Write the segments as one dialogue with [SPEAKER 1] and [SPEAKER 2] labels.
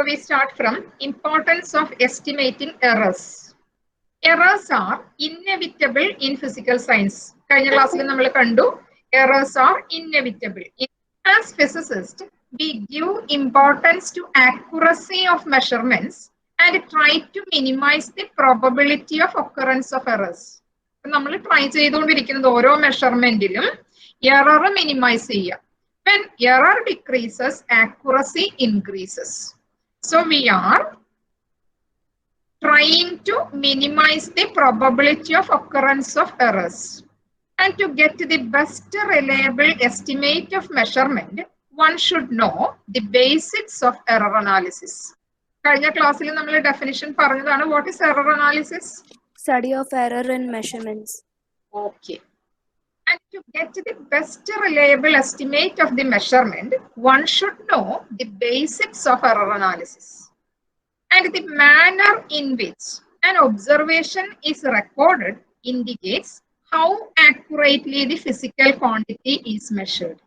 [SPEAKER 1] So we start from importance of estimating errors. Errors are inevitable in physical science. Kanya class we kandu, errors are inevitable. As physicists, we give importance to accuracy of measurements and try to minimize the probability of occurrence of errors. We try to measurement error minimize. When error decreases, accuracy increases. So we are trying to minimize the probability of occurrence of errors. And to get the best reliable estimate of measurement, one should know the basics of error analysis. Kanya class il nammal definition paranjadana. What is error analysis?
[SPEAKER 2] Study of error in measurements.
[SPEAKER 1] Okay. And to get the best reliable estimate of the measurement, one should know the basics of error analysis. And the manner in which an observation is recorded indicates how accurately the physical quantity is measured.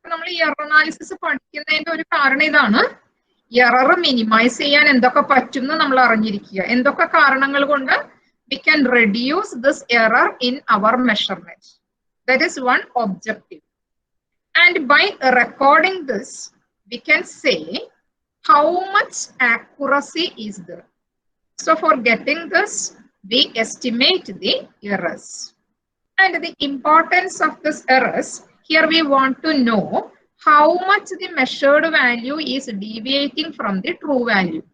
[SPEAKER 1] We error analysis error minimize we can reduce this error in our measurement. That is one objective. And by recording this, we can say how much accuracy is there. So for getting this, we estimate the errors. And the importance of this errors, here we want to know how much the measured value is deviating from the true value.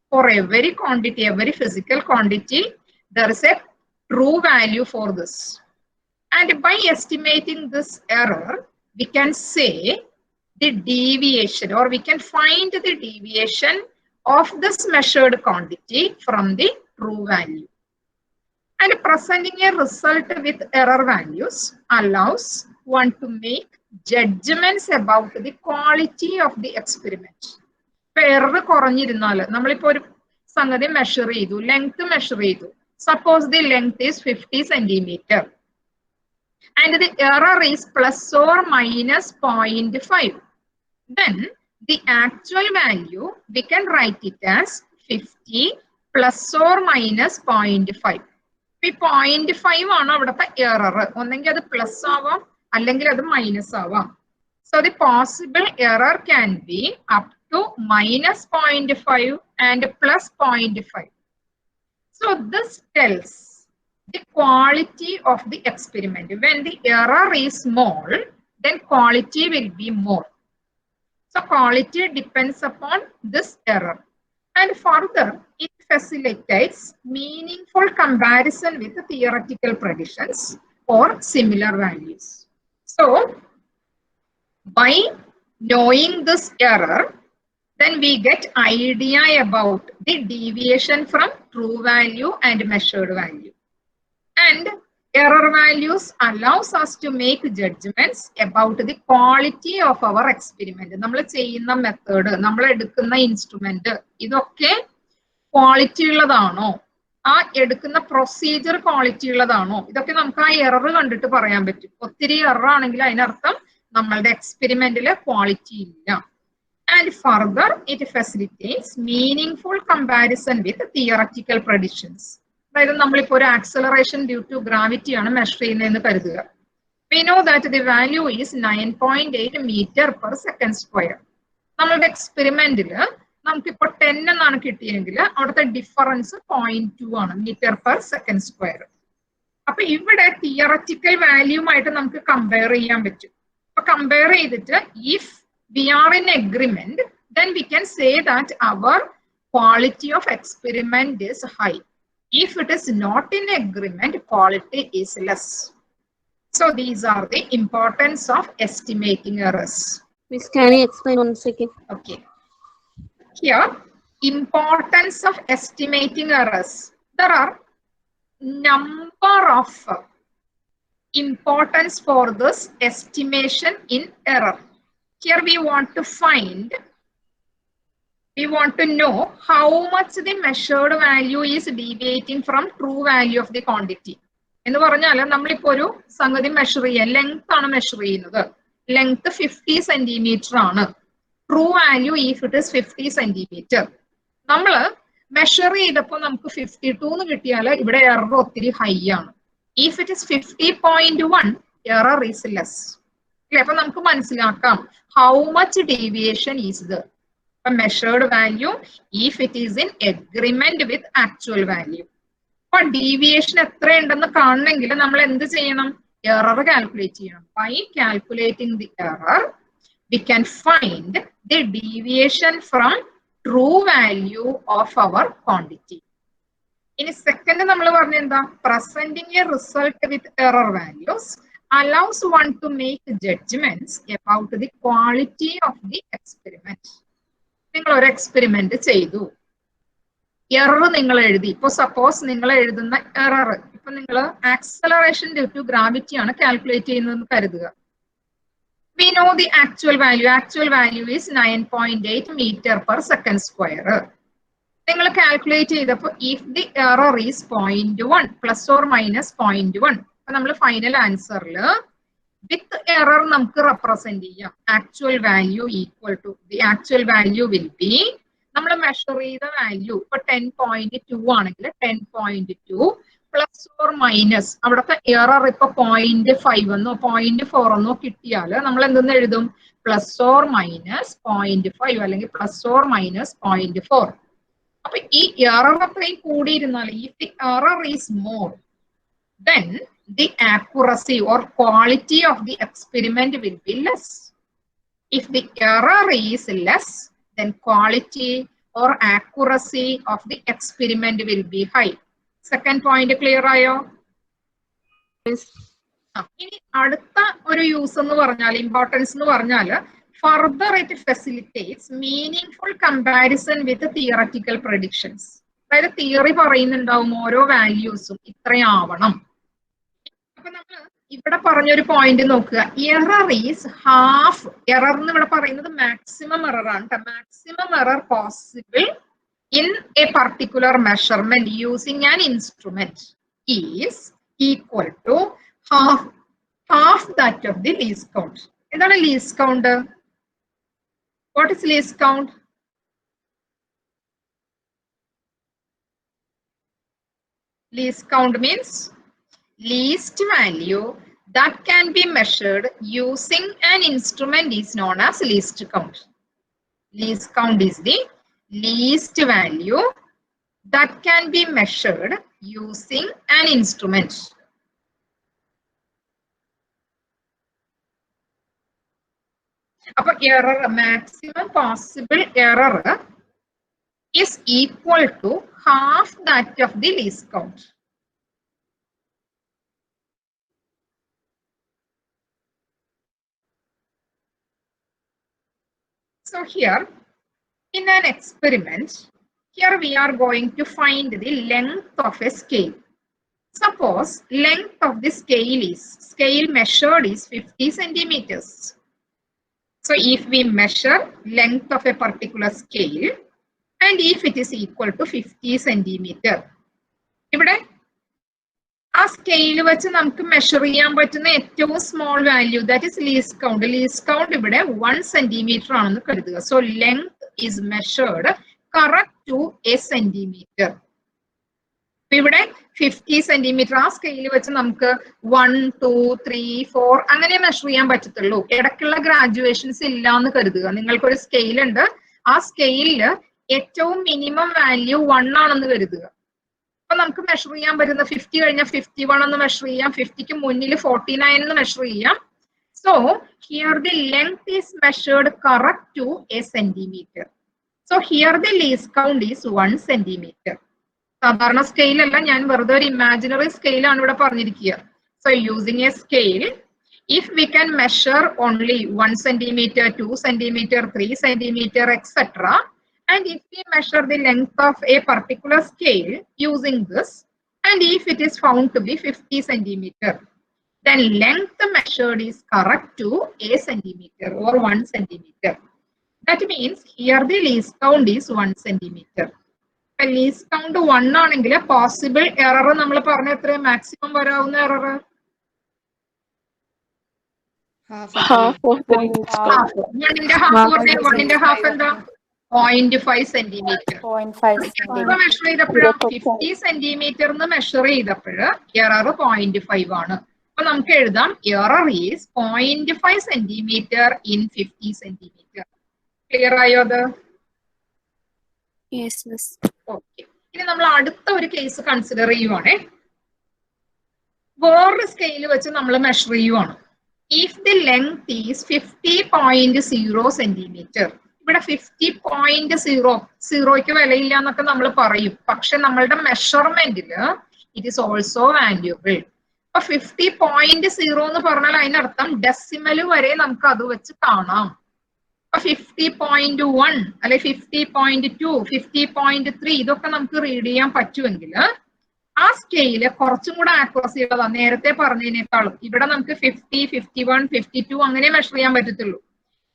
[SPEAKER 1] For every quantity, every physical quantity, there is a true value for this. And by estimating this error, we can say the deviation, or we can find the deviation of this measured quantity from the true value. And presenting a result with error values allows one to make judgments about the quality of the experiment. Error measure length measure. Suppose the length is 50 centimeter. And the error is plus or minus 0.5. Then the actual value, we can write it as 50 plus or minus 0.5. 0.5 is error. One plus or minus. So the possible error can be up to minus 0.5 and plus 0.5. So this tells the quality of the experiment. When the error is small, then quality will be more. So quality depends upon this error. And further, it facilitates meaningful comparison with the theoretical predictions or similar values. So by knowing this error, then we get idea about the deviation from true value and measured value. And error values allows us to make judgments about the quality of our experiment. We do the method, we do the instrument. This is quality. The procedure quality. This is error. The experiment quality. And further, it facilitates meaningful comparison with theoretical predictions. We know acceleration due to gravity. We know that the value is 9.8 meter per second square. We experiment 10 the difference 0.2 meter per second square. Now, here theoretical value we compare. Compare it, if we are in agreement, then we can say that our quality of experiment is high. If it is not in agreement, quality is less. So these are the importance of estimating errors.
[SPEAKER 3] Miss, can you explain 1 second?
[SPEAKER 1] Okay. Here, importance of estimating errors. There are number of importance for this estimation in error. Here we want to find, we want to know how much the measured value is deviating from true value of the quantity. In the measure length length 50 centimeter. True value if it is 50 centimeter. നമ്മള് measure ചെയ്തപ്പോൾ നമുക്ക് 52 എന്ന് കിട്ടിയാൽ ഇവിടെ error ഒത്തിരി high ആണ്. If it is 50.1 error is less. അല്ലെ? അപ്പൊ നമുക്ക് മനസ്സിലാക്കാം how much deviation is the measured value if it is in agreement with actual value. അപ്പൊ ഡീവിയേഷൻ എത്ര ഉണ്ടെന്ന് കാണണമെങ്കിൽ നമ്മൾ എന്ത് ചെയ്യണം? എറർ കാൽക്കുലേറ്റ് ചെയ്യണം. By calculating the error we can find the deviation from true value of our quantity. In second നമ്മൾ പറഞ്ഞ എന്താ? Presenting a result with error values allows one to make judgments about the quality of the experiment. നിങ്ങൾ ഒരു experiment ചെയ്തു, error നിങ്ങൾ എഴുതി. ഇപ്പൊ suppose നിങ്ങൾ എഴുതുന്ന എറർ ഇപ്പൊ നിങ്ങൾ ആക്സലറേഷൻ ഡ്യൂ ടു ഗ്രാവിറ്റി ആണ് കാൽക്കുലേറ്റ് ചെയ്യുന്നതെന്ന് കരുതുക. We know the actual value. Actual value is 9.8 meter per second square. നിങ്ങൾ കാൽക്കുലേറ്റ് ചെയ്തപ്പോൾ if the error is 0.1 plus or minus 0.1, അപ്പൊ നമ്മൾ ഫൈനൽ ആൻസറിൽ വിത്ത് എറർ നമുക്ക് റെപ്രസെന്റ് ചെയ്യാം. Actual value equal to the actual value will be നമ്മൾ measure ചെയ്ത value ഇപ്പൊ 10.2 ആണെങ്കിൽ 10.2 പ്ലസ് ഓർ മൈനസ് അവിടുത്തെ എറർ ഇപ്പൊ 0.5 എന്നോ 0.4 എന്നോ കിട്ടിയാൽ നമ്മൾ എന്തെന്ന് എഴുതും? പ്ലസ് ഓർ മൈനസ് 0.5 അല്ലെങ്കിൽ പ്ലസ് ഓർ മൈനസ് 0.4. അപ്പൊ ഈ എറർ അത്രയും കൂടിയിരുന്നാൽ if the error is more, then the accuracy or quality of the experiment will be less. If the error is less, then quality or accuracy of the experiment will be high. Second point clear ആയോ? ഇനി അടുത്ത ഒരു use എന്ന് പറഞ്ഞാൽ importance എന്ന് പറഞ്ഞാൽ further it facilitates meaningful comparison with theoretical predictions. അതായത് theory പറയുന്നുണ്ടാവും ഓരോ വാല്യൂസും ഇത്രയാവണം. അപ്പൊ നമ്മൾ ഇവിടെ പറഞ്ഞൊരു പോയിന്റ് നോക്കുക. Error is half. എറർ എന്ന് ഇവിടെ പറയുന്നത് മാക്സിമം എറർ ആണ്. Maximum error possible in a particular measurement using an instrument is equal to half that of the least count. എന്താണ് least count? What is least count? Least count means least value that can be measured using an instrument is known as least count. Least count is the least value that can be measured using an instrument. Appo error, maximum possible error is equal to half that of the least count. So here in an experiment, here we are going to find the length of a scale. Suppose length of the scale measured is 50 centimeters. So if we measure length of a particular scale and if it is equal to 50 centimeter, ഇവിടെ ആ scale വെച്ച് നമുക്ക് measure ചെയ്യാൻ പറ്റുന്ന ഏറ്റവും small value that is least count. Least count ഇവിടെ 1 centimetre ആണെന്ന് കരുതുക. So length is measured correct to a centimeter. ഇവിടെ 50 സെന്റിമീറ്റർ ആ സ്കെയിൽ വെച്ച് നമുക്ക് 1, 2, 3, 4 അങ്ങനെ മെഷർ ചെയ്യാൻ പറ്റത്തുള്ളൂ. ഇടയ്ക്കുള്ള ഗ്രാജുവേഷൻസ് ഇല്ല എന്ന് കരുതുക. നിങ്ങൾക്കൊരു സ്കെയിൽ ഉണ്ട്, ആ സ്കെയിലില് ഏറ്റവും മിനിമം വാല്യൂ 1 ആണെന്ന് കരുതുക. അപ്പൊ നമുക്ക് മെഷർ ചെയ്യാൻ പറ്റുന്ന 50 കഴിഞ്ഞാൽ 51 എന്ന് മെഷർ ചെയ്യാം, 50ക്ക് മുന്നിൽ 49 എന്ന് മെഷർ ചെയ്യാം. So here the length is measured correct to a centimeter. So here the least count is 1 centimeter. സാധാരണ സ്കെയിൽ അല്ല, ഞാൻ വെറുതെ ഒരു ഇമാജിനറി സ്കെയിൽ ആണ് ഇവിടെ പറഞ്ഞിരിക്കുക. So using a scale, if we can measure only 1 centimeter, 2 centimeter, 3 centimeter, etc. And if we measure the length of a particular scale using this, and if it is found to be 50 centimeter, then length measured is correct to a centimeter or 1 centimeter. That means here the least count is 1 centimeter. Least count 1 ആണെങ്കിൽ possible error നമ്മൾ പറഞ്ഞ എത്ര maximum വരാവുന്ന error?
[SPEAKER 3] half of the
[SPEAKER 1] half. 1 ന്റെ half എന്താ? 0.5 centimetre.
[SPEAKER 4] 0.5
[SPEAKER 1] measure ചെയ്തപ്പോഴും 50 centimetre measure ചെയ്തപ്പോൾ error 0.5 ആണ്. അപ്പൊ നമുക്ക് എഴുതാം error is 0.5 centimetre in 50 centimetre. Clear ആയോ അത്?
[SPEAKER 2] Yes, miss.
[SPEAKER 1] ഓക്കെ. ഇനി നമ്മൾ അടുത്ത ഒരു കേസ് കൺസിഡർ ചെയ്യുവാണേ. വേറൊരു സ്കെയിൽ വെച്ച് നമ്മൾ മെഷർ ചെയ്യുവാണ്. If the length is 50.0 centimetre. ഇവിടെ 50.0 സീറോയ്ക്ക് വിലയില്ല എന്നൊക്കെ നമ്മൾ പറയും. പക്ഷെ നമ്മളുടെ മെഷർമെന്റില് ഇറ്റ് ഈസ് ഓൾസോ വാല്യൂബിൾ. അപ്പൊ 50.0 എന്ന് പറഞ്ഞാൽ അതിനർത്ഥം ഡെസിമൽ വരെ നമുക്ക് അത് വെച്ച് കാണാം. 50.1 അല്ലെ 50.2 50.3 ഇതൊക്കെ നമുക്ക് റീഡ് ചെയ്യാൻ പറ്റുമെങ്കിൽ ആ സ്കെയില് കുറച്ചും കൂടെ ആക്യുറസി ഉള്ളതാണ്. നേരത്തെ പറഞ്ഞതിനേക്കാളും ഇവിടെ നമുക്ക് 50, 51, 52 അങ്ങനെ മെഷർ ചെയ്യാൻ പറ്റത്തുള്ളൂ.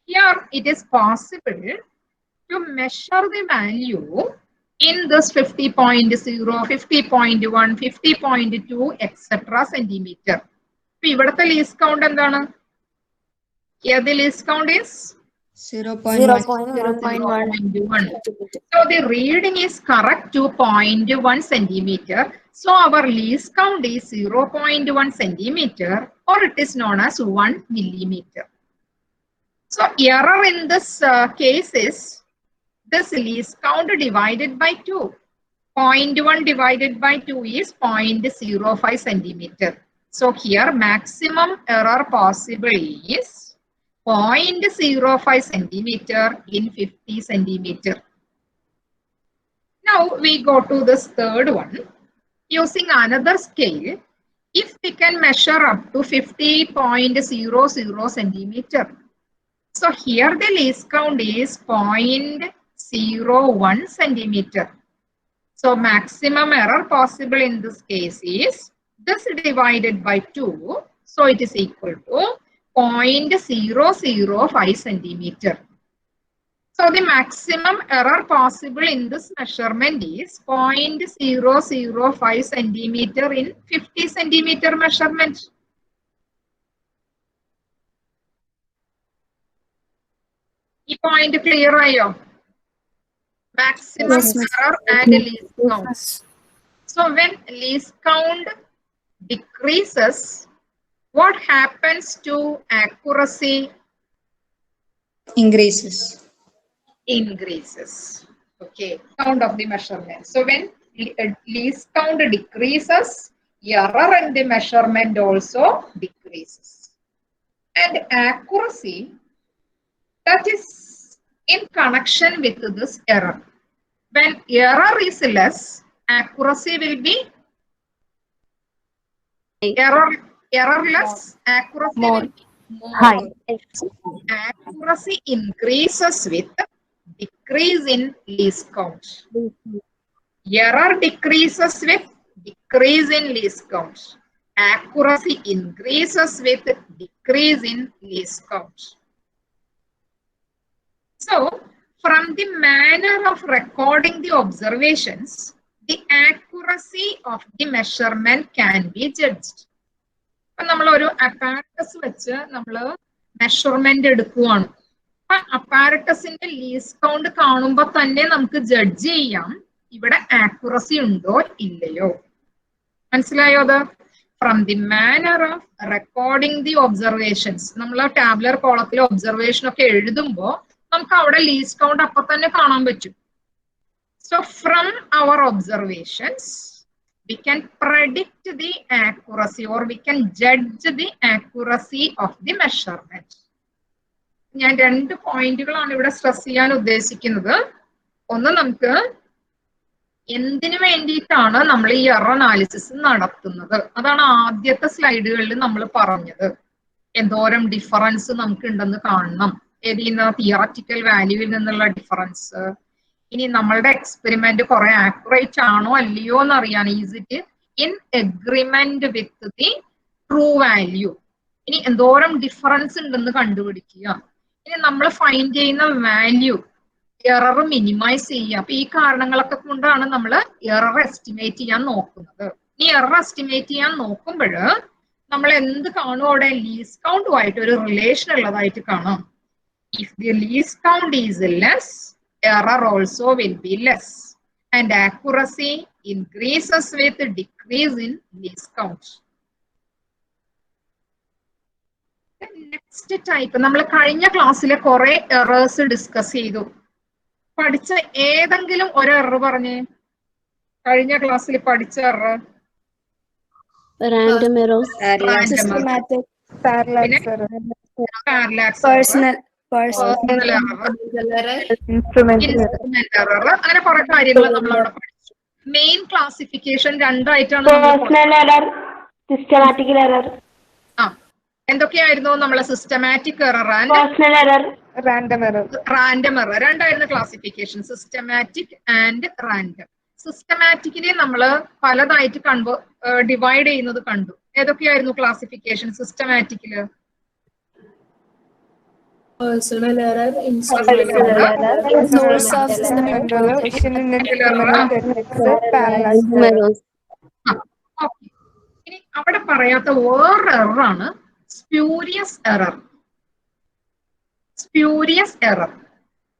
[SPEAKER 1] Here it is possible to measure the value in this 50.0, 50.1, 50.2 etc. centimeter. അപ്പൊ ഇവിടുത്തെ ലീസ്റ്റ് കൗണ്ട് എന്താണ്? The least count is
[SPEAKER 2] 0.1.
[SPEAKER 1] So the reading is correct to 0.1 centimeter. So our least count is 0.1 centimeter, or it is known as 1 millimeter. So error in this case is this least count divided by 2. 0.1 divided by 2 is 0.05 centimeter. So here maximum error possible is 0.05 centimeter in 50 centimeter. Now we go to this third one. Using another scale, if we can measure up to 50.00 centimeter. So here the least count is 0.01 centimeter. So maximum error possible in this case is this divided by 2. So it is equal to 0.005 centimeter. So the maximum error possible in this measurement is 0.005 centimeter in 50 centimeter measurement. This point clear ayo? Maximum error and least count. So when least count decreases, what happens to accuracy?
[SPEAKER 5] Increases.
[SPEAKER 1] Okay, count of the measurement. So when least count decreases, error in the measurement also decreases. And accuracy, that is in connection with this error. When error is less, accuracy will be errorless, accuracy
[SPEAKER 2] More.
[SPEAKER 1] will be more.
[SPEAKER 3] High.
[SPEAKER 1] Accuracy increases with decrease in least count. Error decreases with decrease in least count. Accuracy increases with decrease in least count. So, from the manner of recording the observations, the accuracy of the measurement can be judged. നമ്മൾ ഒരു apparatus വെച്ച് നമ്മൾ measurement എടുക്കുവാണ്. അപ്പാരറ്റസിന്റെ least count കാണുമ്പോൾ തന്നെ നമുക്ക് judge ചെയ്യാം ഇവിടെ accuracy ഉണ്ടോ ഇല്ലയോ. മനസ്സിലായോ അത്? From the manner of recording the observations, നമ്മൾ ടാബ്ലർ കോളത്തിൽ ഒബ്സർവേഷൻ ഒക്കെ എഴുതുമ്പോൾ നമുക്ക് അവിടെ ലീസ്റ്റ് കൗണ്ട് അപ്പൊ തന്നെ കാണാൻ പറ്റും. So from our observations, we can predict the accuracy or we can judge the accuracy of the measurement. ഞാൻ 2 പോയിന്റുകളാണ് ഇവിടെ സ്ട്രെസ് ചെയ്യാൻ ഉദ്ദേശിക്കുന്നത്. ഒന്ന്, നമുക്ക് എന്തിനു വേണ്ടിയിട്ടാണ് നമ്മൾ ഈ എറർ അനാലിസിസ് നടത്തുന്നത്, അതാണ് ആദ്യത്തെ സ്ലൈഡുകളിൽ നമ്മൾ പറഞ്ഞത്. എന്തോരം ഡിഫറൻസ് നമുക്ക് ഉണ്ടെന്ന് കാണണം. ഏതിന്ന് തിയററ്റിക്കൽ വാല്യൂവിൽ നിന്നുള്ള ഡിഫറൻസ്. ഇനി നമ്മളുടെ എക്സ്പെരിമെന്റ് കുറെ ആക്യുറേറ്റ് ആണോ അല്ലയോ എന്ന് അറിയാൻ, is it in agreement with the true value. ഇനി എന്തോരം ഡിഫറൻസ് ഉണ്ടെന്ന് കണ്ടുപിടിക്കുക. ഇനി നമ്മൾ ഫൈൻഡ് ചെയ്യുന്ന വാല്യൂ എറർ മിനിമൈസ് ചെയ്യുക. അപ്പൊ ഈ കാരണങ്ങളൊക്കെ കൊണ്ടാണ് നമ്മൾ എറർ എസ്റ്റിമേറ്റ് ചെയ്യാൻ നോക്കുന്നത്. ഈ എറർ എസ്റ്റിമേറ്റ് ചെയ്യാൻ നോക്കുമ്പോൾ നമ്മൾ എന്ത് കാണും? അവിടെ ലീസ്റ്റ് കൗണ്ടുമായിട്ട് ഒരു റിലേഷൻ ഉള്ളതായിട്ട് കാണാം. If the least count is less, error also will be less and accuracy increases with decrease in least count. Next type നമ്മൾ കഴിഞ്ഞ ക്ലാസ്സിലെ കുറെ എറേഴ്സ് ഡിസ്കസ് ചെയ്തു. പഠിച്ച ഏതെങ്കിലും ഒരു എറർ പറഞ്ഞേ, കഴിഞ്ഞ ക്ലാസ്സിൽ പഠിച്ച error.
[SPEAKER 3] Random errors.
[SPEAKER 2] Systematic,
[SPEAKER 1] parallax
[SPEAKER 2] personal
[SPEAKER 1] error, instrument error, അങ്ങനെ കുറെ കാര്യങ്ങൾ നമ്മൾ അവിടെ പഠിച്ചു. മെയിൻ ക്ലാസിഫിക്കേഷൻ രണ്ടായിട്ടാണ്.
[SPEAKER 3] Personal error, systematic error.
[SPEAKER 1] എന്തൊക്കെയായിരുന്നു നമ്മളെ systematic error and
[SPEAKER 3] Personal error,
[SPEAKER 1] random error രണ്ടായിരുന്നു ക്ലാസിഫിക്കേഷൻ, സിസ്റ്റമാറ്റിക് ആൻഡ് റാൻഡം. സിസ്റ്റമാറ്റിക്കിനെ നമ്മൾ പലതായിട്ട് ഡിവൈഡ് ചെയ്യുന്നത് കണ്ടു. ഏതൊക്കെയായിരുന്നു ക്ലാസിഫിക്കേഷൻ സിസ്റ്റമാറ്റിക്കില്?
[SPEAKER 2] Personal error, instrument error, source of systematic error,
[SPEAKER 3] random errors.
[SPEAKER 1] ഇനി അവിടെ പറയാത്ത വേറൊരു എററാണ് സ്പ്യൂരിയസ് എറർ. Spurious error.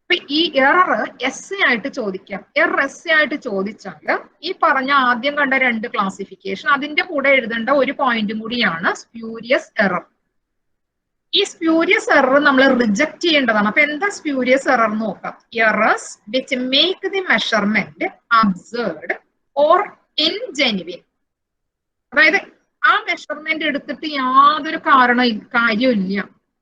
[SPEAKER 1] അപ്പൊ ഈ എറർ എസ് ആയിട്ട് ചോദിക്കാം. എറർ എസ് ആയിട്ട് ചോദിച്ചാൽ ഈ പറഞ്ഞ ആദ്യം കണ്ട രണ്ട് ക്ലാസിഫിക്കേഷൻ അതിന്റെ കൂടെ എഴുതേണ്ട ഒരു പോയിന്റും കൂടിയാണ് സ്പ്യൂരിയസ് എറർ. ഈ സ്പ്യൂരിയസ് എറർ നമ്മൾ റിജക്ട് ചെയ്യേണ്ടതാണ്. അപ്പൊ എന്താ സ്പ്യൂരിയസ് എറർ നോക്കാം. Errors which make the measurement absurd or ingenuine. അതായത് ആ മെഷർമെന്റ് എടുത്തിട്ട് യാതൊരു കാര്യമില്ല,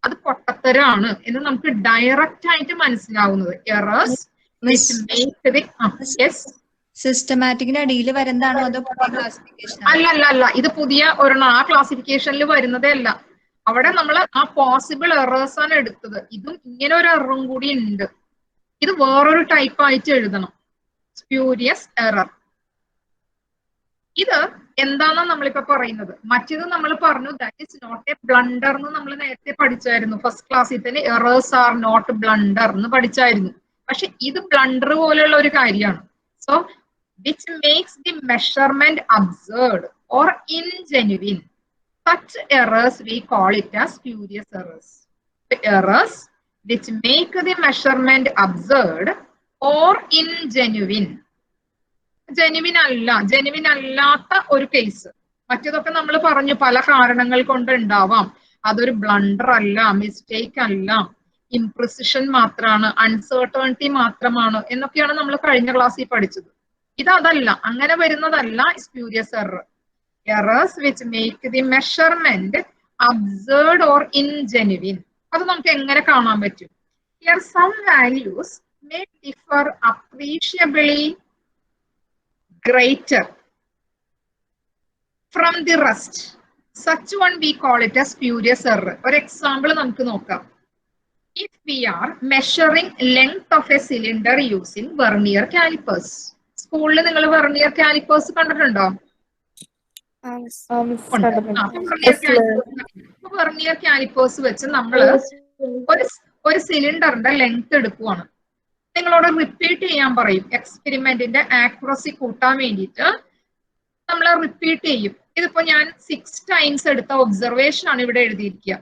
[SPEAKER 1] അത് പൊട്ടത്തരാണ് എന്ന് നമുക്ക് ഡയറക്റ്റ് ആയിട്ട് മനസ്സിലാവുന്നത്. എറേഴ്സ് വിച്ച് മേക്ക് ദി
[SPEAKER 4] സിസ്റ്റമാറ്റിക്കിന്റെ അടിയിൽ വരുന്നതാണോ അതോ പുതിയ ക്ലാസിഫിക്കേഷൻ?
[SPEAKER 1] അല്ല, ഇത് പുതിയ ഒരെണ്ണം. ആ ക്ലാസിഫിക്കേഷനിൽ വരുന്നതേ അല്ല. അവിടെ നമ്മൾ ആ പോസിബിൾ എറേഴ്സ് ആണ് എടുത്തത്. ഇതും ഇങ്ങനെ ഒരു എററും കൂടി ഉണ്ട്. ഇത് വേറൊരു ടൈപ്പ് ആയിട്ട് എഴുതണം, സ്പ്യൂരിയസ് എറർ. ഇത് എന്താണെന്ന് നമ്മളിപ്പോ പറയുന്നത്. മറ്റേത് നമ്മൾ പറഞ്ഞു that is not a blunder എന്ന് നമ്മൾ നേരത്തെ പഠിച്ചായിരുന്നു. ഫസ്റ്റ് ക്ലാസ്സിൽ തന്നെ എറേഴ്സ് ആർ നോട്ട് ബ്ലണ്ടർ എന്ന് പഠിച്ചായിരുന്നു. പക്ഷെ ഇത് ബ്ലണ്ടർ പോലെയുള്ള ഒരു കാര്യമാണ്. So which makes the measurement absurd or ingenuine. Such errors we call it as spurious errors. The errors which make the measurement absurd or ingenuine. Genuine അല്ലാത്ത ഒരു case. മറ്റേതൊക്കെ നമ്മൾ പറഞ്ഞു പല കാരണങ്ങൾ കൊണ്ട് ഉണ്ടാവാം. അതൊരു ബ്ലണ്ടർ അല്ല, മിസ്റ്റേക്ക് അല്ല, ഇംപ്രിസിഷൻ മാത്രമാണ്, അൺസർട്ടേണിറ്റി മാത്രമാണ് എന്നൊക്കെയാണ് നമ്മൾ കഴിഞ്ഞ ക്ലാസ്സിൽ പഠിച്ചത്. ഇതല്ല, അങ്ങനെ വരുന്നതല്ല spurious error. Errors which make the measurement absurd or ingenuine. അത് നമുക്ക് എങ്ങനെ കാണാൻ പറ്റും? Here some values may differ appreciably greater from the rest. Such one we call it as spurious error. ഒരു എക്സാമ്പിൾ നമുക്ക് നോക്കാം. If we are measuring length of a cylinder using vernier calipers. സ്കൂളിൽ നിങ്ങൾ വെർണിയർ കാലിപ്പേഴ്സ് കണ്ടിട്ടുണ്ടോ? Vernier callipers വെച്ച് നമ്മൾ ഒരു സിലിണ്ടറിന്റെ ലെങ്ത് എടുക്കുവാണ്. നിങ്ങളോട് റിപ്പീറ്റ് ചെയ്യാൻ പറയും. എക്സ്പെരിമെന്റിന്റെ ആക്യുറസി കൂട്ടാൻ വേണ്ടിയിട്ട് നമ്മൾ റിപ്പീറ്റ് ചെയ്യും. ഇതിപ്പോ ഞാൻ 6 times എടുത്ത ഒബ്സർവേഷൻ ആണ് ഇവിടെ എഴുതിയിരിക്കുക.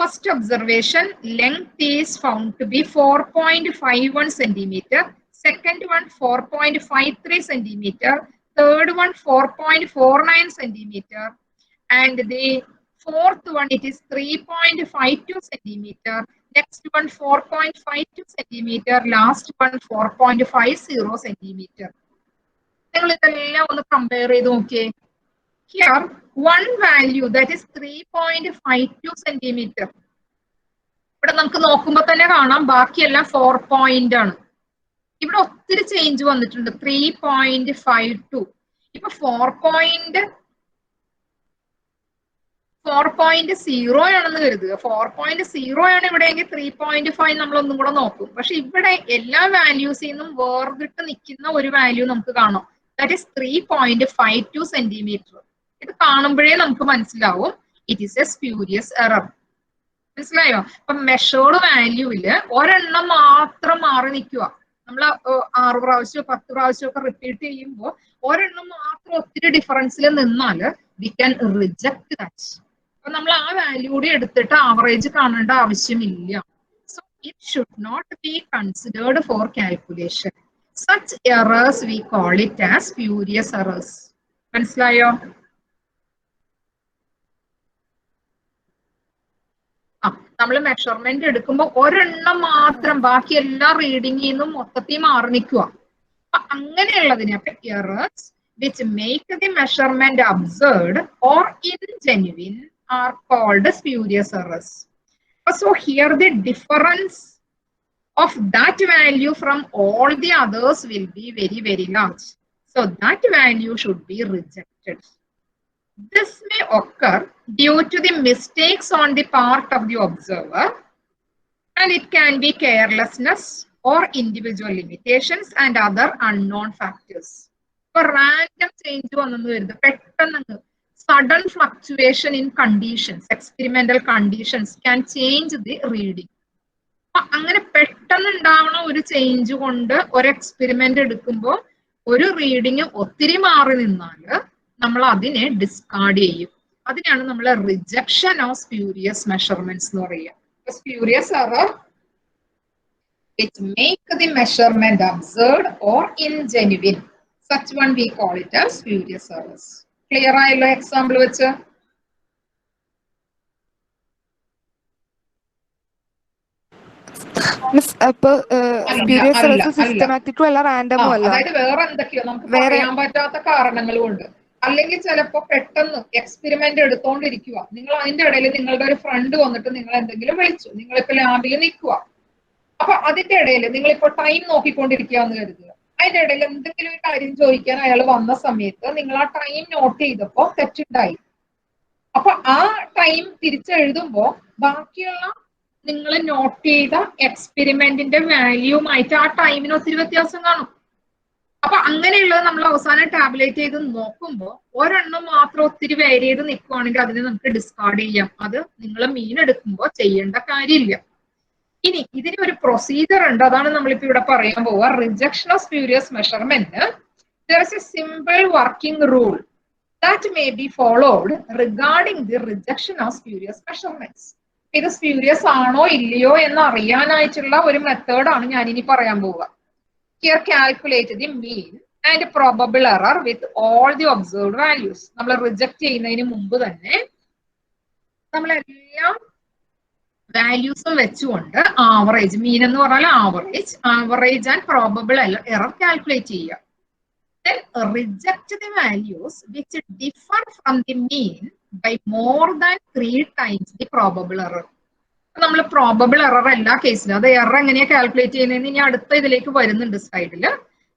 [SPEAKER 1] First observation length is found to be 4.51 centimeter. Second one 4.53 centimeter. Third one 4.49 centimeter, and the fourth one it is 3.52 centimeter. Next one 4.52 centimeter. Last one 4.50 centimeter. നിങ്ങൾ ഇതെല്ലാം ഒന്ന് കമ്പയർ ചെയ്ത് നോക്കിയേ. Here one value that is 3.52 centimeter. ഇവിടെ നമുക്ക് നോക്കുമ്പോൾ തന്നെ കാണാം ബാക്കിയെല്ലാം 4 point ആണ്. ഇവിടെ ഒത്തിരി ചേഞ്ച് വന്നിട്ടുണ്ട്. 3.52. ഇപ്പൊ 4.0 ആണെന്ന് കരുതുക. 4.0 ആണ് ഇവിടെയെങ്കിൽ 3.5 നമ്മൾ ഒന്നും കൂടെ നോക്കും. പക്ഷെ ഇവിടെ എല്ലാ വാല്യൂസിൽ നിന്നും വേർതിട്ട് നിൽക്കുന്ന ഒരു വാല്യൂ നമുക്ക് കാണാം. That is 3.52 centimeter. ഇത് കാണുമ്പോഴേ നമുക്ക് മനസ്സിലാവും it is A spurious error. മനസ്സിലായോ? അപ്പൊ മെഷേർഡ് വാല്യൂവില് ഒരെണ്ണം മാത്രം മാറി നിൽക്കുക. നമ്മൾ 6 പ്രാവശ്യം 10 പ്രാവശ്യം ഒക്കെ റിപ്പീറ്റ് ചെയ്യുമ്പോൾ ഒരെണ്ണം മാത്രം ഒത്തിരി ഡിഫറൻസിൽ നിന്നാൽ വി ക്യാൻ റിജക്ട് ദാറ്റ്. അപ്പൊ നമ്മൾ ആ വാല്യൂ കൂടി എടുത്തിട്ട് ആവറേജ് കാണേണ്ട ആവശ്യമില്ല. So it should not be considered for calculation. Such errors we call it as spurious errors. മനസ്സിലായോ? നമ്മൾ മെഷർമെന്റ് എടുക്കുമ്പോൾ ഒരെണ്ണം മാത്രം ബാക്കി എല്ലാ റീഡിംഗിൽ നിന്നും മൊത്തത്തിൽ മാറി നിൽക്കുക. അപ്പൊ അങ്ങനെയുള്ളതിനെ അപ്പൊ errors which make the measurement absurd or ingenuine are called spurious errors. So here the difference of that value from all the others will be very, very large. So that value should be rejected. This may occur due to the mistakes on the part of the observer, and it can be carelessness or individual limitations and other unknown factors. For random change വന്നെന്ന് വരുന്നത് പെട്ടെന്ന് sudden fluctuation in conditions, experimental conditions can change the reading. അങ്ങനെ പെട്ടെന്ന് ഉണ്ടാവുന്ന ഒരു change കൊണ്ട് ഒരു experiment എടുക്കുമ്പോൾ ഒരു റീഡിങ് ഒത്തിരി മാറി നിന്നാൽ നമ്മൾ അതിനെ ഡിസ്കാർഡ് ചെയ്യും. അതിനാണ് നമ്മൾ റിജക്ഷൻ ഓഫ് സ്പ്യൂരിയസ് മെഷർമെന്റ്സ് എന്ന് പറയുക. Spurious error which make the measurement absurd or ingenuine. Such one we call it as spurious errors. Clear ആയല്ലോ എക്സാമ്പിൾ വെച്ച്? അതായത് വേറെ എന്തൊക്കെയോ നമുക്ക് പറയാൻ പറ്റാത്ത കാരണങ്ങൾ കൊണ്ട്, അല്ലെങ്കിൽ ചിലപ്പോ പെട്ടെന്ന് എക്സ്പെരിമെന്റ് എടുത്തോണ്ടിരിക്കുക, നിങ്ങൾ അതിന്റെ ഇടയിൽ നിങ്ങളുടെ ഒരു ഫ്രണ്ട് വന്നിട്ട് നിങ്ങൾ എന്തെങ്കിലും വിളിച്ചു, നിങ്ങളിപ്പോ ലാബിൽ നിൽക്കുക, അപ്പൊ അതിന്റെ ഇടയിൽ നിങ്ങളിപ്പോ ടൈം നോക്കിക്കൊണ്ടിരിക്കുക എന്ന് കരുതുക, അതിന്റെ ഇടയിൽ എന്തെങ്കിലും ഒരു കാര്യം ചോദിക്കാൻ അയാൾ വന്ന സമയത്ത് നിങ്ങൾ ആ ടൈം നോട്ട് ചെയ്തപ്പോ തെറ്റുണ്ടായി. അപ്പൊ ആ ടൈം തിരിച്ചെഴുതുമ്പോ ബാക്കിയുള്ള നിങ്ങൾ നോട്ട് ചെയ്ത എക്സ്പെരിമെന്റിന്റെ വാല്യൂമായിട്ട് ആ ടൈമിന് ഒത്തിരി വ്യത്യാസം കാണും. അപ്പൊ അങ്ങനെയുള്ളത് നമ്മൾ അവസാനം ടാബുലേറ്റ് ചെയ്ത് നോക്കുമ്പോൾ ഒരെണ്ണം മാത്രം ഒത്തിരി വേരി ചെയ്ത് നിൽക്കുവാണെങ്കിൽ അതിനെ നമുക്ക് ഡിസ്കാർഡ് ചെയ്യാം. അത് നിങ്ങൾ മീൻ എടുക്കുമ്പോൾ ചെയ്യേണ്ട കാര്യമില്ല. ഇനി ഇതിന് ഒരു പ്രൊസീജിയർ ഉണ്ട്, അതാണ് നമ്മളിപ്പോ ഇവിടെ പറയാൻ പോവുക. Rejection of spurious measurement, there is a simple working rule that may be followed regarding the rejection of spurious measurements. ഇത് സ്പ്യൂരിയസ് ആണോ ഇല്ലയോ എന്ന് അറിയാനായിട്ടുള്ള ഒരു മെത്തേഡാണ് ഞാനിനി പറയാൻ പോവുക. Here calculate the mean and probable error with all the observed values. നമ്മൾ റിജക്ട് ചെയ്യുന്നതിന് മുമ്പ് തന്നെ നമ്മൾ എല്ലാ വാല്യൂസും വെച്ചുകൊണ്ട് ആവറേജ്, മീൻ എന്ന് പറഞ്ഞാൽ average and probable error calculate ചെയ്യുക. Then reject the values which differ from the mean by more than 3 times the probable error. നമ്മൾ പ്രോബബിൾ എറർ എല്ലാ കേസിലും, അത് എറർ എങ്ങനെയാ കാൽക്കുലേറ്റ് ചെയ്യുന്നതെന്ന് ഇനി അടുത്ത ഇതിലേക്ക് വരുന്നുണ്ട് സ്ലൈഡില്.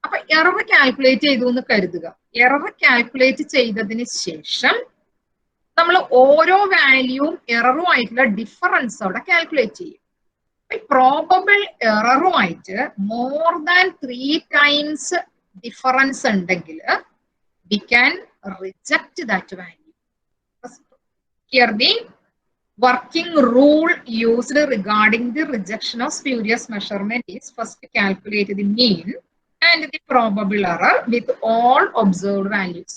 [SPEAKER 1] അപ്പൊ എറർ കാൽക്കുലേറ്റ് ചെയ്തു എന്ന് കരുതുക. എറർ കാൽക്കുലേറ്റ് ചെയ്തതിന് ശേഷം നമ്മൾ ഓരോ വാല്യൂവും എററുമായിട്ടുള്ള ഡിഫറൻസ് അവിടെ കാൽക്കുലേറ്റ് ചെയ്യും. പ്രോബബിൾ എററുമായിട്ട് മോർ ദാൻ 3 ടൈംസ് ഡിഫറൻസ് ഉണ്ടെങ്കിൽ we can reject that value. Here the working rule used regarding the rejection of spurious measurement is first calculate the mean and the probable error with all observed values.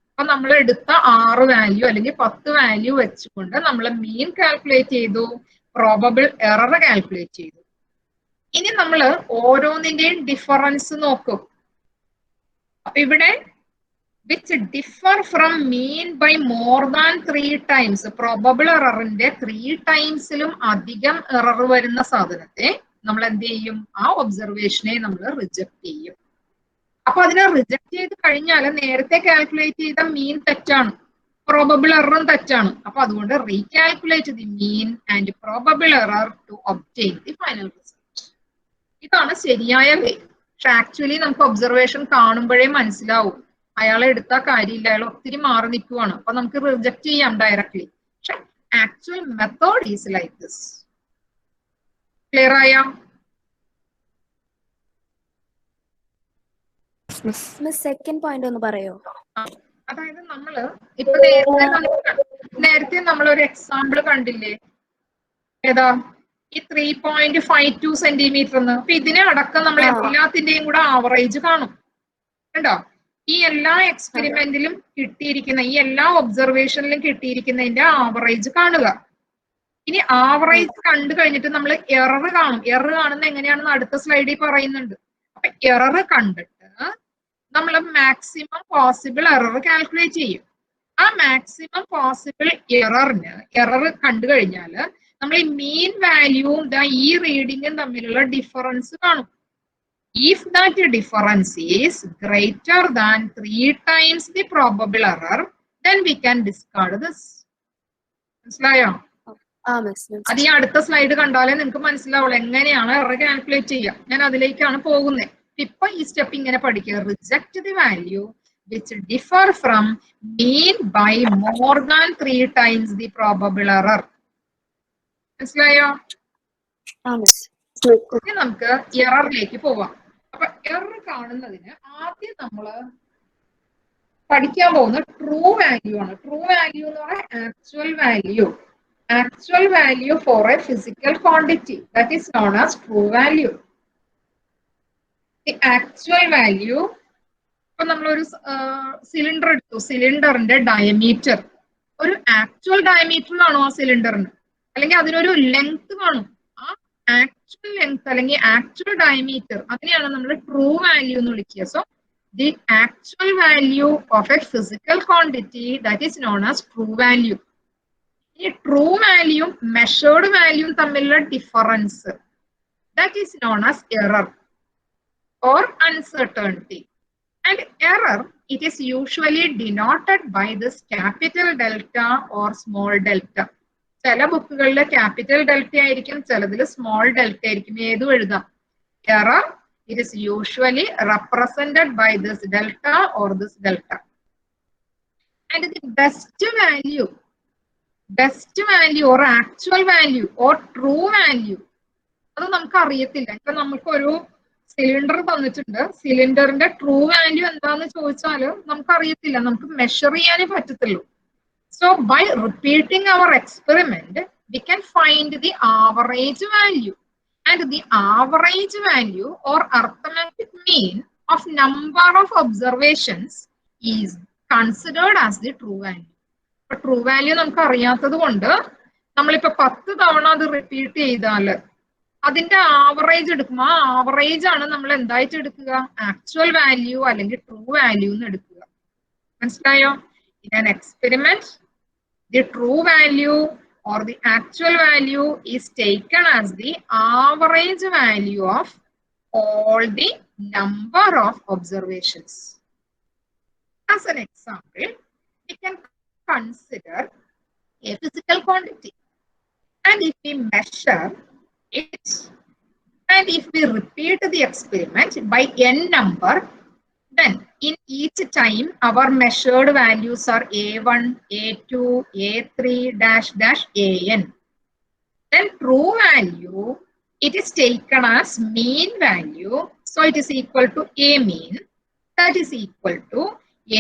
[SPEAKER 1] അപ്പൊ നമ്മൾ എടുത്ത 6 value അല്ലെങ്കിൽ 10 value വെച്ചുകൊണ്ട് നമ്മൾ മീൻ calculate ചെയ്തു, probable error calculate ചെയ്തു. ഇനി നമ്മൾ ഓരോന്നിന്റെയും ഡിഫറൻസ് നോക്കും. അപ്പൊ ഇവിടെ which differ from mean by more than 3 times, probable എററിന്റെ 3 ടൈംസിലും അധികം എറർ വരുന്ന സാധനത്തെ നമ്മൾ എന്ത് ചെയ്യും? ആ ഒബ്സർവേഷനെ നമ്മൾ റിജക്ട് ചെയ്യും. അപ്പൊ അതിനെ റിജക്ട് ചെയ്ത് കഴിഞ്ഞാൽ നേരത്തെ കാൽക്കുലേറ്റ് ചെയ്ത മീൻ തെറ്റാണ്, പ്രോബബിൾ എററും തെറ്റാണ്. അപ്പൊ അതുകൊണ്ട് recalculate the mean and probable error to obtain the final result. ഇതാണ് ശരിയായ വേ. പക്ഷെ ആക്ച്വലി നമുക്ക് ഒബ്സർവേഷൻ കാണുമ്പോഴേ മനസ്സിലാവും അയാളെ എടുത്ത കാര്യമില്ല, അയാൾ ഒത്തിരി മാറി നിൽക്കുവാണ്, അപ്പൊ നമുക്ക് റിജക്ട് ചെയ്യാം ഡയറക്ട്ലി. പക്ഷെ actual method is like this. Clear ആയോ?
[SPEAKER 2] സെക്കൻഡ് പോയിന്റ് ഒന്ന് പറയോ?
[SPEAKER 1] അതായത് നമ്മള് ഇപ്പൊ നേരത്തെ നമ്മൾ ഒരു എക്സാമ്പിൾ കണ്ടില്ലേ, ഏതാ ഈ 3.52 സെന്റിമീറ്റർ എന്ന്. അപ്പൊ ഇതിനെ അടക്കം നമ്മൾ എല്ലാത്തിന്റെയും കൂടെ ആവറേജ് കാണും. കണ്ടോ? ഈ എല്ലാ എക്സ്പെരിമെന്റിലും കിട്ടിയിരിക്കുന്ന, ഈ എല്ലാ ഒബ്സർവേഷനിലും കിട്ടിയിരിക്കുന്നതിന്റെ ആവറേജ് കാണുക. ഇനി ആവറേജ് കണ്ടു കഴിഞ്ഞിട്ട് നമ്മൾ എറർ കാണും. എറർ കാണുന്ന എങ്ങനെയാണെന്ന് അടുത്ത സ്ലൈഡിൽ പറയുന്നുണ്ട്. അപ്പൊ എറർ കണ്ടിട്ട് നമ്മൾ മാക്സിമം പോസിബിൾ എറർ കാൽക്കുലേറ്റ് ചെയ്യും. ആ മാക്സിമം പോസിബിൾ എറർ കണ്ടു കഴിഞ്ഞാൽ നമ്മൾ ഈ മീൻ വാല്യൂവും ഈ റീഡിങ്ങും തമ്മിലുള്ള ഡിഫറൻസ് കാണും. If that difference is greater than 3 times the probable error, then we can discard this. മനസ്സിലായോ? അത് ഈ അടുത്ത സ്ലൈഡ് കണ്ടാലേ നിങ്ങൾക്ക് മനസ്സിലാവുള്ളൂ എങ്ങനെയാണ് എറർ കാൽക്കുലേറ്റ് ചെയ്യുക. ഞാൻ അതിലേക്കാണ് പോകുന്നത്. ഇപ്പൊ ഈ സ്റ്റെപ്പ് ഇങ്ങനെ പഠിക്കുക. Reject the value which differ from mean by more than 3 times the probable error. മനസ്സിലായോ? ഇനി നമുക്ക് എററിലേക്ക് പോവാം. അപ്പൊ എറർ കാണുന്നതിന് ആദ്യം നമ്മള് പഠിക്കാൻ പോകുന്ന ട്രൂ വാല്യൂ ആണ്. ട്രൂ വാല്യൂ എന്ന് പറഞ്ഞാൽ actual value for a physical quantity that is known as true value. ഈ ആക്ച്വൽ വാല്യൂ ഇപ്പൊ നമ്മളൊരു സിലിണ്ടർ എടുത്തു. സിലിണ്ടറിന്റെ ഡയമീറ്റർ ഒരു ആക്ച്വൽ ഡയമീറ്ററിലാണോ ആ സിലിണ്ടറിന്, അല്ലെങ്കിൽ അതിനൊരു ലെങ്ത് കാണും. ആ ആക്ച്വൽ ലെങ്ത് അല്ലെങ്കിൽ ആക്ച്വൽ ഡയമീറ്റർ അതിനെയാണ് നമ്മൾ ട്രൂ വാല്യൂ എന്ന് വിളിക്കുക. So the actual value of a physical quantity that is known as true value. ഈ ട്രൂ വാല്യൂയും മെഷേർഡ് വാല്യൂയും തമ്മിലുള്ള difference that is known as error or uncertainty. And error it is usually denoted by this capital delta or small delta. ചില ബുക്കുകളിൽ capital delta ആയിരിക്കും, ചിലതിൽ small delta ആയിരിക്കും. ഏതും എഴുതാം. Error it is usually represented by this delta or this delta. And the best value or actual value or true value അത് നമുക്ക് അറിയത്തില്ല. ഇപ്പൊ നമുക്കൊരു സിലിണ്ടർ തന്നിട്ടുണ്ട്. സിലിണ്ടറിന്റെ ട്രൂ വാല്യൂ എന്താന്ന് ചോദിച്ചാൽ നമുക്ക് അറിയത്തില്ല, നമുക്ക് മെഷർ ചെയ്യാനേ പറ്റത്തുള്ളൂ. So by repeating our experiment, we can find the average value, and the average value or arithmetic mean of number of observations is considered as the true value. But true value നമുക്ക് അറിയാത്തത് കൊണ്ട് നമ്മളിപ്പോ 10 തവണ അത് repeat ചെയ്താൽ അതിന്റെ average എടുക്കും. ആ ആവറേജ് ആണ് നമ്മൾ എന്തായിട്ട് എടുക്കുക, ആക്ച്വൽ വാല്യൂ അല്ലെങ്കിൽ ട്രൂ വാല്യൂ എന്ന് എടുക്കുക. മനസ്സിലായോ? In an experiment, the true value or the actual value is taken as the average value of all the number of observations. As an example, we can consider a physical quantity, and if we measure it and if we repeat the experiment by n number, then in each time our measured values are A1, A2, A3 dash dash AN. Then true value, it is taken as mean value. So it is equal to A mean. That is equal to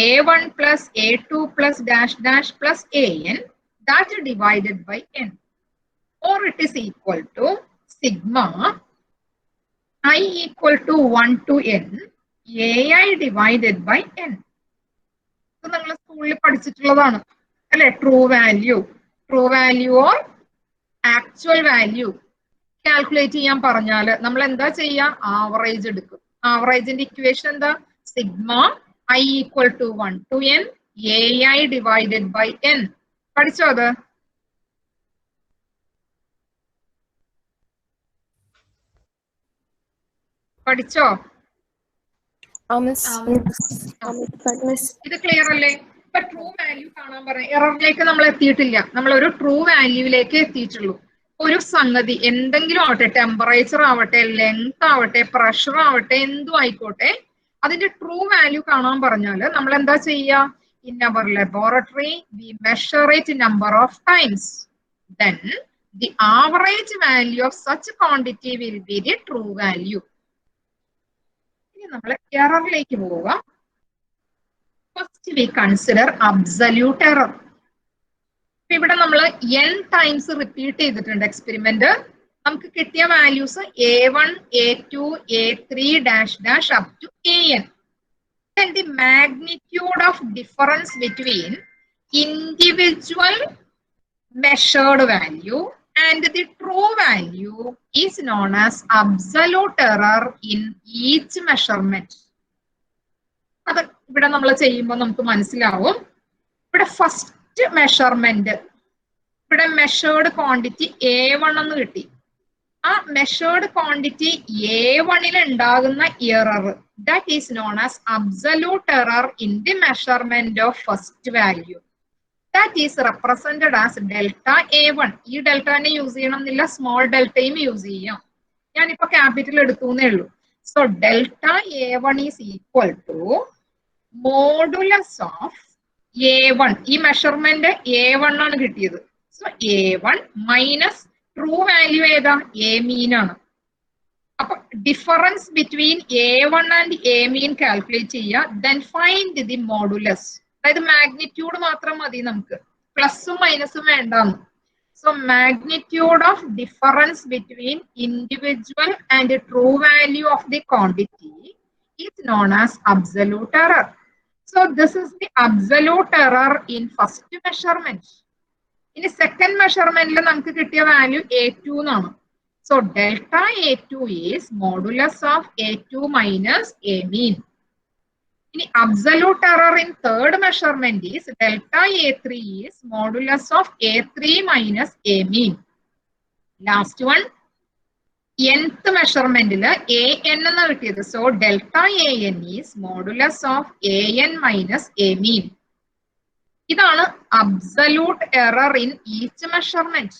[SPEAKER 1] A1 plus A2 plus dash dash plus AN. That is divided by N. Or it is equal to sigma I equal to 1 to N. AI divided by N. So നമ്മൾ സ്കൂളിൽ പഠിച്ചിട്ടുള്ളതാണ് അല്ലെ? True value or actual value calculate ചെയ്യാൻ പറഞ്ഞാൽ നമ്മൾ എന്താ ചെയ്യുക? Average എടുക്കും. ആവറേജിന്റെ equation എന്താ? Sigma I equal to 1 to N AI divided by N. പഠിച്ചോ അത്? പഠിച്ചോ? ഇത് ക്ലിയർ അല്ലേ? ഇപ്പൊ ട്രൂ വാല്യൂ കാണാൻ പറഞ്ഞ എററിലേക്ക് നമ്മൾ എത്തിയിട്ടില്ല. നമ്മൾ ഒരു ട്രൂ വാല്യൂവിലേക്ക് എത്തിയിട്ടുള്ളൂ. ഒരു സംഗതി എന്തെങ്കിലും ആവട്ടെ, ടെമ്പറേച്ചർ ആവട്ടെ, ലെങ്ത് ആവട്ടെ, പ്രഷർ ആവട്ടെ, എന്തും ആയിക്കോട്ടെ, അതിന്റെ ട്രൂ വാല്യൂ കാണാൻ പറഞ്ഞാൽ നമ്മൾ എന്താ ചെയ്യുക? In our laboratory we measure it number of times. Then the average value of such quantity will be the true value. നമ്മൾ എററിലേക്ക് പോവുക. First we consider absolute error. ഇവിടെ നമ്മൾ n ടൈംസ് റിപ്പീറ്റ് ചെയ്തിട്ടുണ്ട് എക്സ്പെരിമെന്റ്. നമുക്ക് കിട്ടിയ values A1, A2, A3 dash dash up to AN. Then the magnitude of difference between individual measured value and the true value is known as absolute error in each measurement. അത് ഇവിടെ നമ്മൾ ചെയ്യുമ്പോൾ നമുക്ക് മനസ്സിലാവും. ഇവിടെ first measurement, ഇവിടെ measured quantity A1 എന്ന് കിട്ടി. ആ മെഷേർഡ് ക്വാണ്ടിറ്റി A1 ഉണ്ടാകുന്ന error, that is known as absolute error in the measurement of first value. That is represented as delta A1. ഈ ഡെൽറ്റനെ യൂസ് ചെയ്യണമെന്നില്ല, സ്മോൾ ഡെൽറ്റയും യൂസ് ചെയ്യാം. ഞാനിപ്പോ ക്യാപിറ്റൽ എടുത്തുന്നേ ഉള്ളൂ. So delta A1 is equal to modulus of A1. ഈ measurement A1 ആണ് കിട്ടിയത്. So A1 minus true value ഏതാ? A മീൻ ആണ്. അപ്പൊ difference between A1 and A mean calculate ചെയ്യുക. Then find the modulus. അതായത് മാഗ്നിറ്റ്യൂഡ് മാത്രം മതി നമുക്ക്, പ്ലസും മൈനസും വേണ്ടാന്ന്. So magnitude of difference between individual and true value of the quantity is known as absolute error. So this is the absolute error in first measurement. ഇനി second മെഷർമെന്റിൽ നമുക്ക് കിട്ടിയ വാല്യൂ A2 എന്നാണ്. So delta A2 is modulus of A2 minus A mean. ഇനി absolute error in third measurement is delta A3 is modulus of A3 minus A mean. Last one nth മെഷർമെന്റിൽ AN എന്നാണ് കിട്ടിയത്. So delta AN is modulus of AN minus A മീൻ. ഇതാണ് absolute error in each measurement.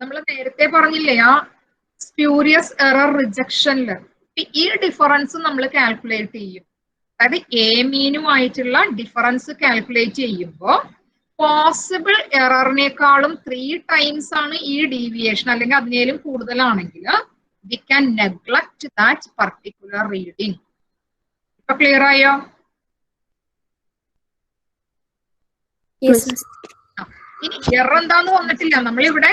[SPEAKER 1] നമ്മൾ നേരത്തെ പറഞ്ഞില്ലേ ആ spurious error റിജക്ഷനില് ഈ difference നമ്മൾ calculate ചെയ്യും. അതായത് A മീനുമായിട്ടുള്ള ഡിഫറൻസ് കാൽക്കുലേറ്റ് ചെയ്യുമ്പോൾ പോസിബിൾ എററിനേക്കാളും 3 ടൈംസ് ആണ് ഈ ഡീവിയേഷൻ, അല്ലെങ്കിൽ അതിനേലും കൂടുതലാണെങ്കിൽ we can neglect that particular reading. ഇപ്പൊ ക്ലിയർ ആയോ? ഇനി എറർ എന്താന്ന് വന്നിട്ടില്ല. നമ്മളിവിടെ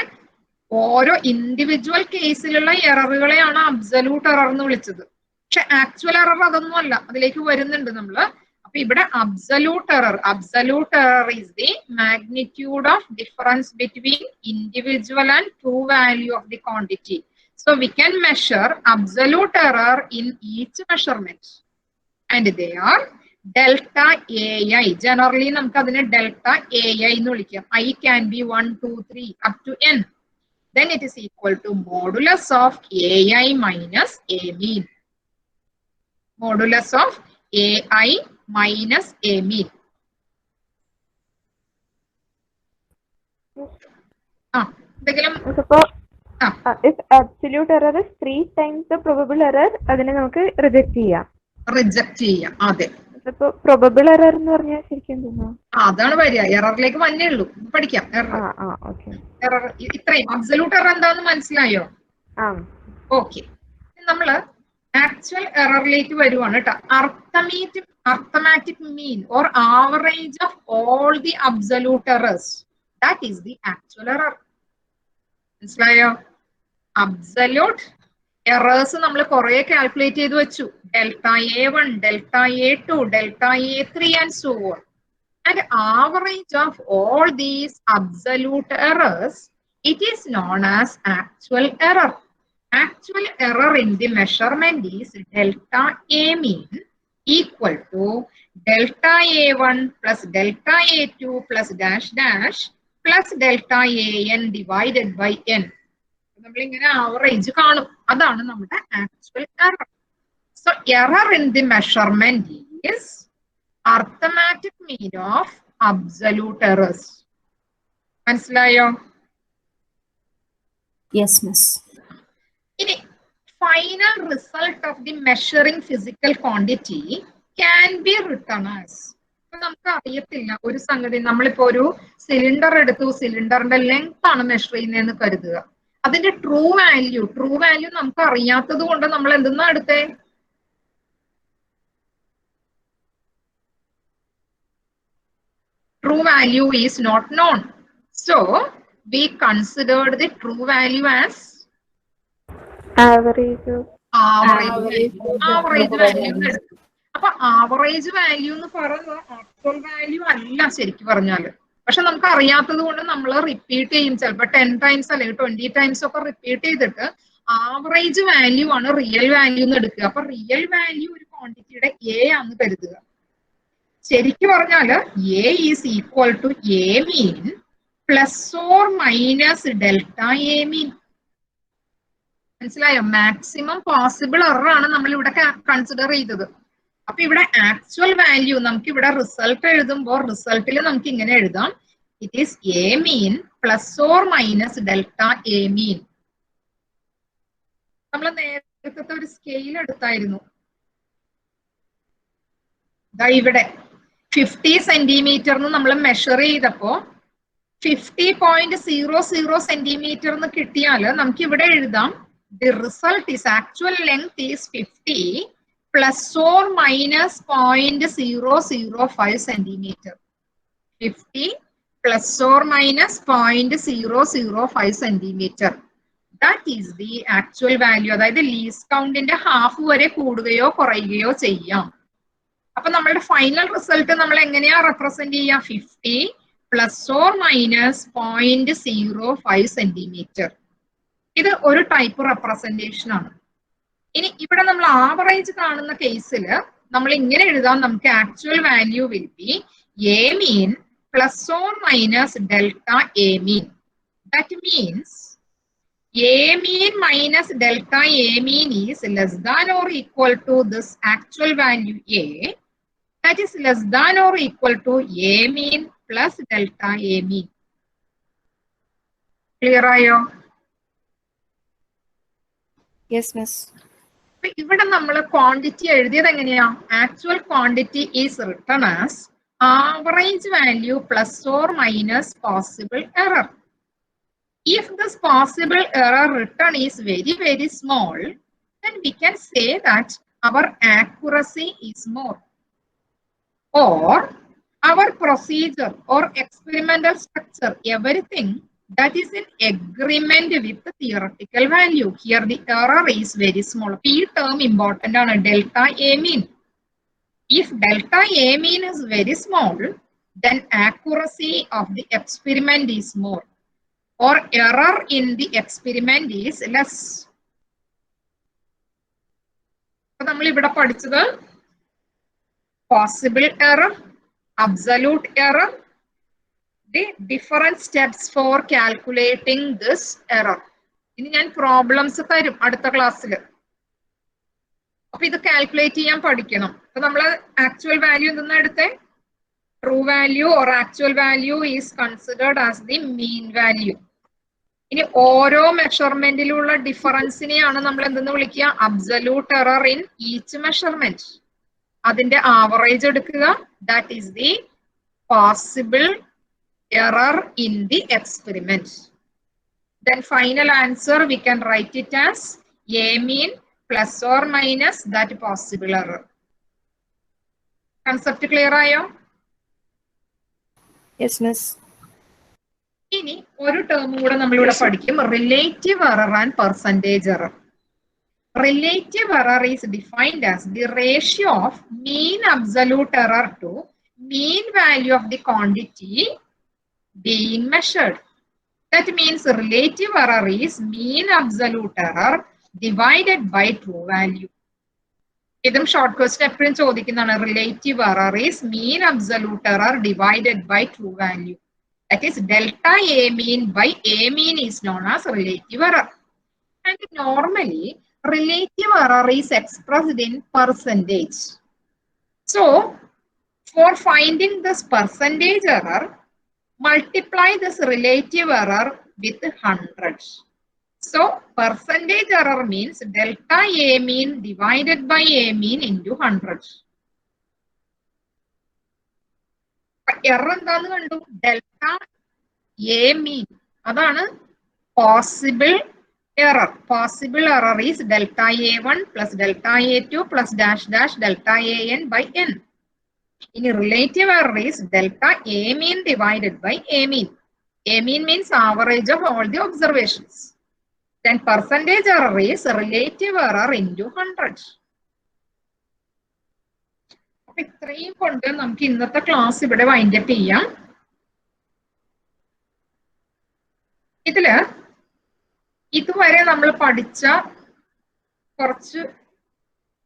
[SPEAKER 1] ഓരോ ഇൻഡിവിജ്വൽ കേസിലുള്ള എററുകളെയാണ് അബ്സല്യൂട്ട് എറർ എന്ന് വിളിച്ചത്. പക്ഷെ ആക്ച്വൽ എറർ അതൊന്നും അല്ല, അതിലേക്ക് വരുന്നുണ്ട് നമ്മള്. അപ്പൊ ഇവിടെ absolute error is the magnitude of difference between individual and true value of the quantity. So we can measure absolute error in each measurement and they are delta AI. Generally നമുക്ക് അതിനെ delta AI എന്ന് വിളിക്കാം. I can be 1, 2, 3 up to n. Then it is equal to modulus of AI minus A mean. Modulus of AI minus A mean.
[SPEAKER 5] If absolute error is 3 times the probable error, അതിനെ നമുക്ക് reject ചെയ്യാം.
[SPEAKER 1] അതെ.
[SPEAKER 5] Probable error എന്ന് പറഞ്ഞാൽ ശരിക്കും എന്തെന്നാ?
[SPEAKER 1] അതാണ് വരിക. എററിലേക്ക് വന്നേ ഉള്ളൂ, പഠിക്കാം. എറർ ഇത്രയും അബ്സല്യൂട്ട് എറർ എന്താന്ന് മനസ്സിലായോ? ഓക്കെ, നമ്മള് ആക്ച്വൽ എററിലേക്ക് വരുവാണ് കേട്ടോ. Arithmetic mean or average of all the absolute errors, that is the actual error. മനസ്സിലായോ? അബ്സല്യൂട്ട് എറേഴ്സ് നമ്മൾ കുറെ കാൽക്കുലേറ്റ് ചെയ്ത് വെച്ചു. Delta A1, delta A2, delta A3 and so on. And average of all these absolute errors, it is known as actual error. Actual error in the measurement is delta A mean equal to delta A1 plus delta A2 plus dash dash plus delta AN divided by n. നമ്മളിങ്ങനെ average കാണും, അതാണ് നമ്മുടെ actual error. So error in the measurement is arithmetic mean of absolute errors. മനസ്സിലായോ?
[SPEAKER 2] Yes miss.
[SPEAKER 1] ഇനി final result of the measuring physical quantity can be written as. നമുക്ക് അറിയത്തില്ല ഒരു സംഗതി. നമ്മളിപ്പോ ഒരു സിലിണ്ടർ എടുത്തു, സിലിണ്ടറിന്റെ ലെങ്ത് ആണ് മെഷർ ചെയ്യുന്നതെന്ന് കരുതുക. അതിന്റെ ട്രൂ വാല്യൂ നമുക്ക് അറിയാത്തത് കൊണ്ട് നമ്മൾ എന്തെന്നാ എടുത്തേ? True value is not known. So we considered the true value as average value എടുത്തു. അപ്പൊ ആവറേജ് വാല്യൂ എന്ന് പറയുന്നത് ആക്ച്വൽ വാല്യൂ അല്ല ശരിക്കും പറഞ്ഞാല്. പക്ഷെ നമുക്ക് അറിയാത്തത് കൊണ്ട് നമ്മൾ റിപ്പീറ്റ് ചെയ്യും, ചിലപ്പോൾ 10 ടൈംസ് അല്ലെങ്കിൽ 20 ടൈംസ് ഒക്കെ റിപ്പീറ്റ് ചെയ്തിട്ട് ആവറേജ് വാല്യൂ ആണ് റിയൽ വാല്യൂ എന്ന് എടുക്കുക. അപ്പൊ റിയൽ വാല്യൂ ഒരു ക്വാണ്ടിറ്റിയുടെ എ ആണെന്ന് കരുതുക. ശരിക്കും പറഞ്ഞാല് A is equal to A mean plus or minus delta A mean. മനസ്സിലായോ? മാക്സിമം പോസിബിൾ എറർ ആണ് നമ്മൾ ഇവിടെ കൺസിഡർ ചെയ്തത്. അപ്പൊ ഇവിടെ ആക്ച്വൽ വാല്യൂ നമുക്ക് ഇവിടെ റിസൾട്ട് എഴുതുമ്പോൾ റിസൾട്ടിൽ നമുക്ക് ഇങ്ങനെ എഴുതാം, it is A mean plus or minus delta A mean. നമ്മൾ നേരത്തെ ഒരു സ്കെയിൽ എടുത്തായിരുന്നു, ഇവിടെ 50 സെന്റിമീറ്റർ നമ്മൾ മെഷർ ചെയ്തപ്പോ 50.00 സെന്റിമീറ്റർ എന്ന് കിട്ടിയാൽ നമുക്ക് ഇവിടെ എഴുതാം the result is actual length is 50 plus or minus 0.005 centimeter. 50 plus or minus 0.005 centimeter. That is the actual value. അതായത് ലീസ്റ്റ് കൗണ്ടിന്റെ ഹാഫ് വരെ കൂടുകയോ കുറയുകയോ ചെയ്യാം. അപ്പൊ നമ്മളുടെ ഫൈനൽ റിസൾട്ട് നമ്മൾ എങ്ങനെയാ റെപ്രസെന്റ് ചെയ്യാം? 50 പ്ലസ് ഓർ മൈനസ് 0.05 സെന്റിമീറ്റർ. ഇത് ഒരു ടൈപ്പ് റെപ്രസെന്റേഷൻ ആണ്. ഇനി ഇവിടെ നമ്മൾ ആവറേജ് കാണുന്ന കേസിൽ നമ്മൾ ഇങ്ങനെ എഴുതാം, നമുക്ക് actual value will be A mean plus or minus delta A mean. That means A mean minus delta A mean is less than or equal to this actual value A, that is less than or equal to A mean plus delta A mean. Clear ആയോ?
[SPEAKER 2] Yes miss.
[SPEAKER 1] ഇവിടെ നമ്മൾ quantity എഴുതിയത് എങ്ങനെയാ? Actual quantity is written as average value plus or minus possible error. If this possible error return is very, very small, then we can say that our accuracy is more. Or our procedure or experimental structure, everything that is in agreement with the theoretical value. Here the error is very small. P term important on delta A mean. If delta A mean is very small, then accuracy of the experiment is more. Or error in the experiment is less. So, നമ്മൾ ഇവിടെ പഠിച്ചത് possible error, absolute error, the different steps for calculating this error. ഇനി ഞാൻ problems തരും അടുത്ത ക്ലാസ്സിൽ. അപ്പൊ ഇത് കാൽക്കുലേറ്റ് ചെയ്യാൻ പഠിക്കണം. അപ്പൊ നമ്മൾ ആക്ച്വൽ വാല്യൂ എന്തെന്നാ എടുത്തേ? True value or actual value is considered as the mean value. ഇനി ഓരോ മെഷർമെന്റിലുള്ള ഡിഫറൻസിനെയാണ് നമ്മൾ എന്തെന്ന് വിളിക്കുക? Absolute error in each measurement. അതിന്റെ ആവറേജ് എടുക്കുക, that is the possible error in the experiment. Then final answer we can write it as A mean plus or minus that possible error. Concept clear ആയോ?
[SPEAKER 2] Yes miss.
[SPEAKER 1] ഇനി ഒരു term കൂടെ നമ്മളിവിടെ പഠിക്കും, relative error and percentage error. Relative error is defined as the ratio of mean absolute error to mean value of the quantity being measured. That means relative error is mean absolute error divided by true value. ഇതും short question എപ്പോഴും ചോദിക്കുന്നതാണ്. Relative error is mean absolute error divided by true value. That is delta A mean by A mean is known as relative error. And normally relative error is expressed in percentage. So for finding this percentage error, multiply this relative error with 100. So percentage error means delta A mean divided by A mean into 100. Error എന്താന്ന് കണ്ടു? Delta A mean, അതാണ് possible error. Possible error is delta A1 plus delta A2 plus dash dash delta AN by N. ഇനി relative error is delta A mean divided by a mean. A mean means average of all the observations. Then percentage error is relative error into 100. അപ്പൊ ഇത്രയും കൊണ്ട് നമുക്ക് ഇന്നത്തെ class ഇവിടെ wind up ചെയ്യാം. ചുരുക്കത്തില് ഇതുവരെ നമ്മൾ പഠിച്ച കുറച്ച്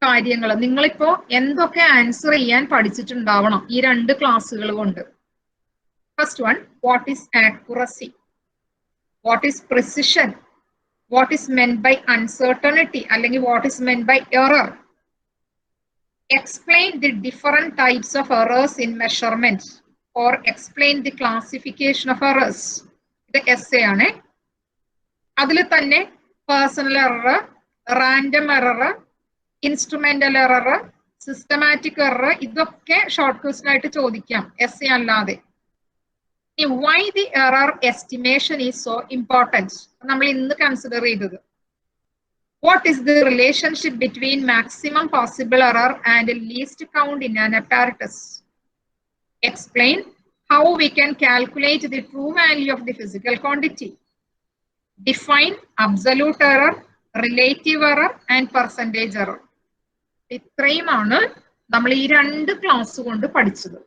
[SPEAKER 1] കാര്യങ്ങൾ നിങ്ങളിപ്പോ എന്തൊക്കെ ആൻസർ ചെയ്യാൻ പഠിച്ചിട്ടുണ്ടാവണം ഈ 2 ക്ലാസ്സുകൾ കൊണ്ട്. First one, what is accuracy, what is precision, what is meant by uncertainty അല്ലെങ്കിൽ what is meant by error, explain the different types of errors in measurement or explain the classification of errors. ഇത് essay ആണ്. അതിൽ തന്നെ personal error, random error, instrumental error, systematic error ഇതൊക്കെ short question ആയിട്ട് ചോദിക്കാം essay അല്ലാതെ. Why the error estimation is so important? നമ്മൾ ഇന്ന് കൺസിഡർ ചെയ്തത്. What is the relationship between maximum possible error and least count in an apparatus? Explain how we can calculate the true value of the physical quantity. Define absolute error, relative error and percentage error. ഇത്രയുമാണ് നമ്മൾ ഈ 2 class കൊണ്ട് പഠിച്ചത്.